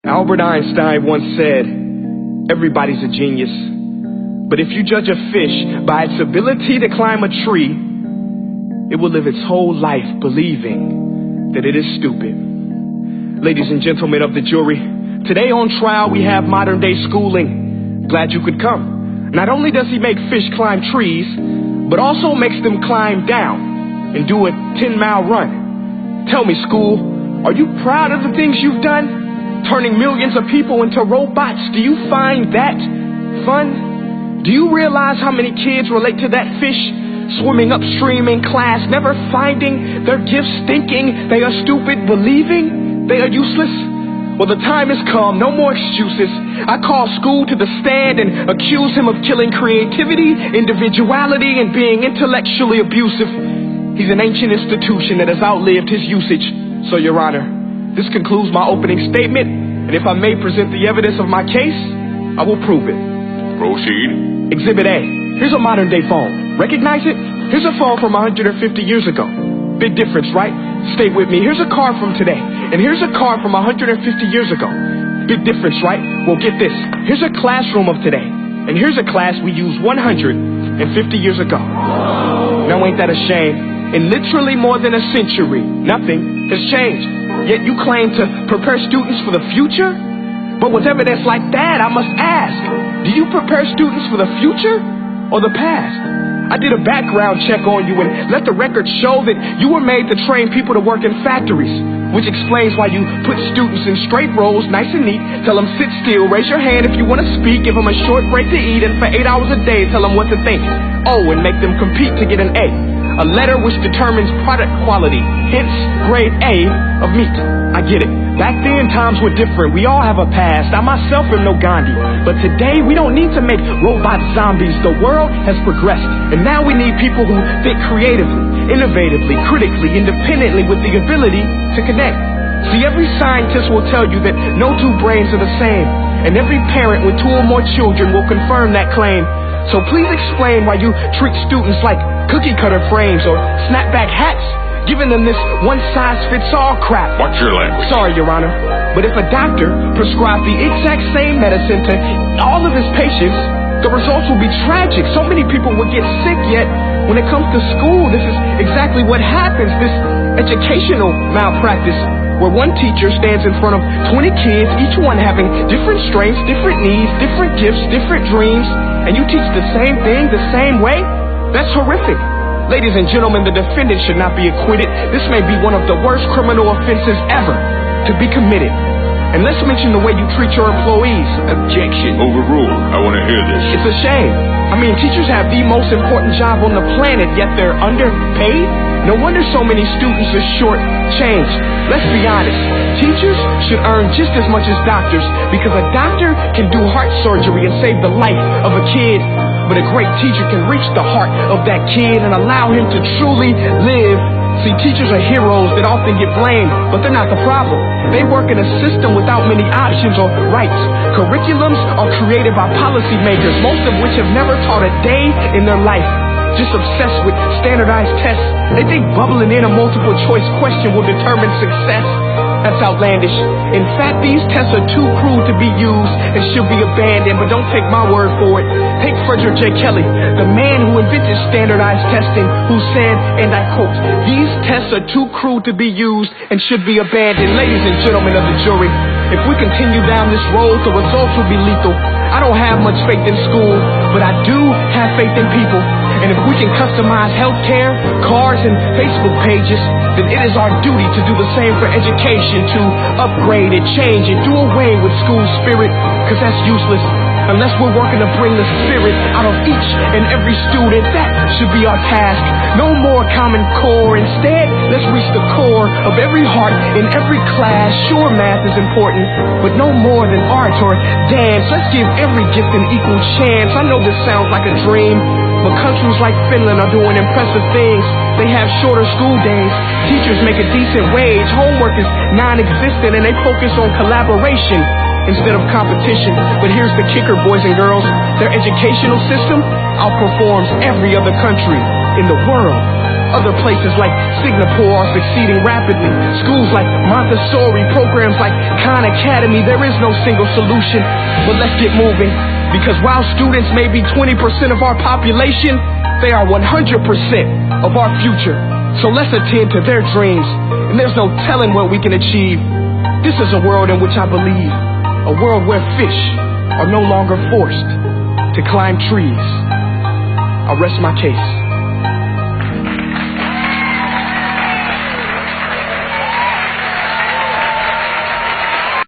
Albert Einstein once said, everybody's a genius, but if you judge a fish by its ability to climb a tree, it will live its whole life believing that it is stupid. Ladies and gentlemen of the jury, today on trial we have modern day schooling. Glad you could come. Not only does he make fish climb trees, but also makes them climb down and do a 10-mile run. Tell me, school, are you proud of the things you've done? Turning millions of people into robots, do you find that fun? Do you realize how many kids relate to that fish swimming upstream in class, never finding their gifts, thinking they are stupid, believing they are useless? Well, the time has come, no more excuses. I call school to the stand and accuse him of killing creativity, individuality, and being intellectually abusive. He's an ancient institution that has outlived his usage. So, Your Honor, this concludes my opening statement, and if I may present the evidence of my case, I will prove it. Proceed. Exhibit A. Here's a modern-day phone. Recognize it? Here's a phone from 150 years ago. Big difference, right? Stay with me. Here's a car from today, and here's a car from 150 years ago. Big difference, right? Well, get this. Here's a classroom of today, and here's a class we used 150 years ago. Now, ain't that a shame? In literally more than a century, nothing has changed. Yet you claim to prepare students for the future? But with evidence like that, I must ask, do you prepare students for the future or the past? I did a background check on you and let the record show that you were made to train people to work in factories, which explains why you put students in straight rows, nice and neat, tell them sit still, raise your hand if you want to speak, give them a short break to eat, and for 8 hours a day tell them what to think. Oh, and make them compete to get an A letter which determines product quality, hence grade A of meat. I get it. Back then, times were different. We all have a past. I myself am no Gandhi. But today, we don't need to make robot zombies. The world has progressed. And now we need people who think creatively, innovatively, critically, independently, with the ability to connect. See, every scientist will tell you that no two brains are the same. And every parent with 2 or more children will confirm that claim. So please explain why you treat students like cookie-cutter frames or snapback hats, giving them this one-size-fits-all crap. Watch your language. Sorry, Your Honor, but if a doctor prescribed the exact same medicine to all of his patients, the results will be tragic. So many people will get sick, yet when it comes to school, this is exactly what happens, this educational malpractice, where one teacher stands in front of 20 kids, each one having different strengths, different needs, different gifts, different dreams, and you teach the same thing the same way? That's horrific. Ladies and gentlemen, the defendant should not be acquitted. This may be one of the worst criminal offenses ever to be committed. And let's mention the way you treat your employees. Objection. Overruled. I want to hear this. It's a shame. I mean, teachers have the most important job on the planet, yet they're underpaid? No wonder so many students are short-changed. Let's be honest. Teachers should earn just as much as doctors, because a doctor can do heart surgery and save the life of a kid, but a great teacher can reach the heart of that kid and allow him to truly live. See, teachers are heroes that often get blamed, but they're not the problem. They work in a system without many options or rights. Curriculums are created by policymakers, most of which have never taught a day in their life. Just obsessed with standardized tests. They think bubbling in a multiple choice question will determine success. That's outlandish. In fact, these tests are too crude to be used and should be abandoned, but don't take my word for it. Take Frederick J. Kelly, the man who invented standardized testing, who said, and I quote, "These tests are too crude to be used and should be abandoned." Ladies and gentlemen of the jury, if we continue down this road, the results will be lethal. I don't have much faith in school, but I do have faith in people. And if we can customize healthcare, cars, and Facebook pages, then it is our duty to do the same for education, to upgrade it, change it, do away with school spirit, because that's useless. Unless we're working to bring the spirit out of each and every student, that should be our task. No more Common Core. Instead, let's reach the core of every heart in every class. Sure, math is important, but no more than art or dance. Let's give every gift an equal chance. I know this sounds like a dream, but countries like Finland are doing impressive things. They have shorter school days. Teachers make a decent wage. Homework is non-existent, and they focus on collaboration instead of competition. But here's the kicker, boys and girls. Their educational system outperforms every other country in the world. Other places like Singapore are succeeding rapidly. Schools like Montessori, programs like Khan Academy. There is no single solution, but let's get moving. Because while students may be 20% of our population, they are 100% of our future. So let's attend to their dreams, and there's no telling what we can achieve. This is a world in which I believe, a world where fish are no longer forced to climb trees. I'll rest my case.